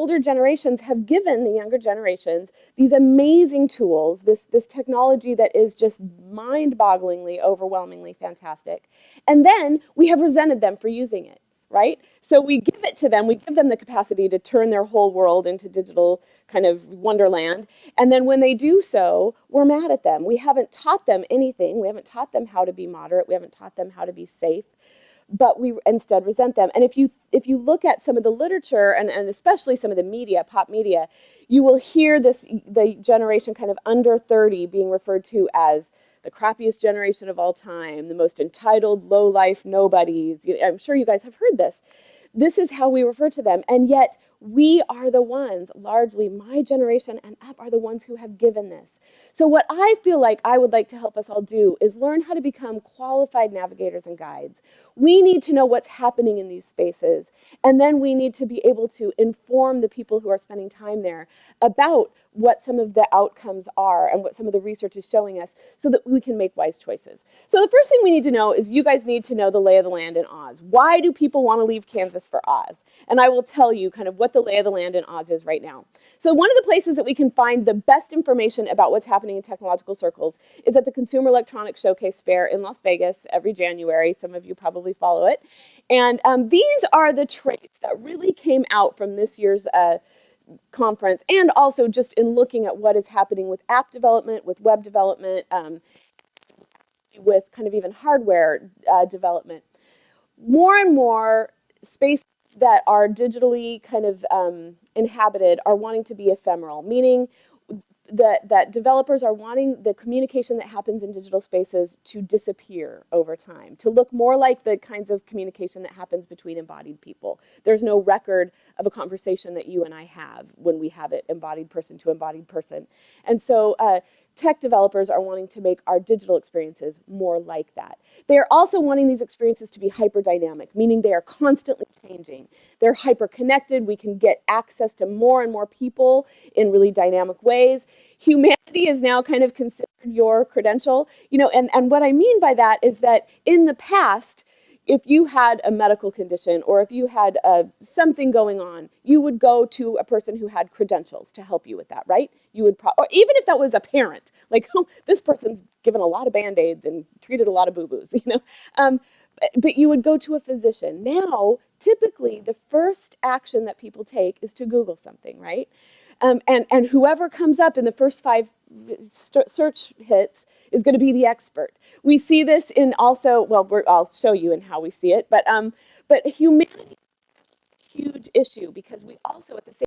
older generations have given the younger generations these amazing tools, this technology that is just mind-bogglingly, overwhelmingly fantastic. And then we have resented them for using it, right? So we give it to them, we give them the capacity to turn their whole world into digital kind of wonderland. And then when they do so, we're mad at them. We haven't taught them anything. We haven't taught them how to be moderate. We haven't taught them how to be safe. But we instead resent them. And if you look at some of the literature and especially some of the media, pop media, you will hear the generation kind of under 30 being referred to as the crappiest generation of all time, the most entitled, low-life nobodies. I'm sure you guys have heard this. This is how we refer to them. And yet we are the ones, largely my generation and up, are the ones who have given this. So what I feel like I would like to help us all do is learn how to become qualified navigators and guides. We need to know what's happening in these spaces, and then we need to be able to inform the people who are spending time there about what some of the outcomes are and what some of the research is showing us so that we can make wise choices. So the first thing we need to know is you guys need to know the lay of the land in Oz. Why do people want to leave Kansas for Oz? And I will tell you kind of what the lay of the land in Oz is right now. So one of the places that we can find the best information about what's happening in technological circles is at the Consumer Electronics Showcase Fair in Las Vegas every January. Some of you probably follow it. And these are the traits that really came out from this year's conference, and also just in looking at what is happening with app development, with web development, with kind of even hardware development. More and more spaces that are digitally kind of inhabited are wanting to be ephemeral, meaning that developers are wanting the communication that happens in digital spaces to disappear over time, to look more like the kinds of communication that happens between embodied people. There's no record of a conversation that you and I have when we have it embodied person to embodied person. And so tech developers are wanting to make our digital experiences more like that. They are also wanting these experiences to be hyper-dynamic, meaning they are constantly changing. They're hyper-connected. We can get access to more and more people in really dynamic ways. Humanity is now kind of considered your credential, and what I mean by that is that in the past, if you had a medical condition or if you had something going on, you would go to a person who had credentials to help you with that, right? You would, or even if that was a parent, like, oh, this person's given a lot of Band-Aids and treated a lot of boo-boos, but you would go to a physician. Now, typically, the first action that people take is to Google something, right? And whoever comes up in the first 5 search hits is going to be the expert. We see this in also, well, I'll show you in how we see it, but humanity is a huge issue because we also at the same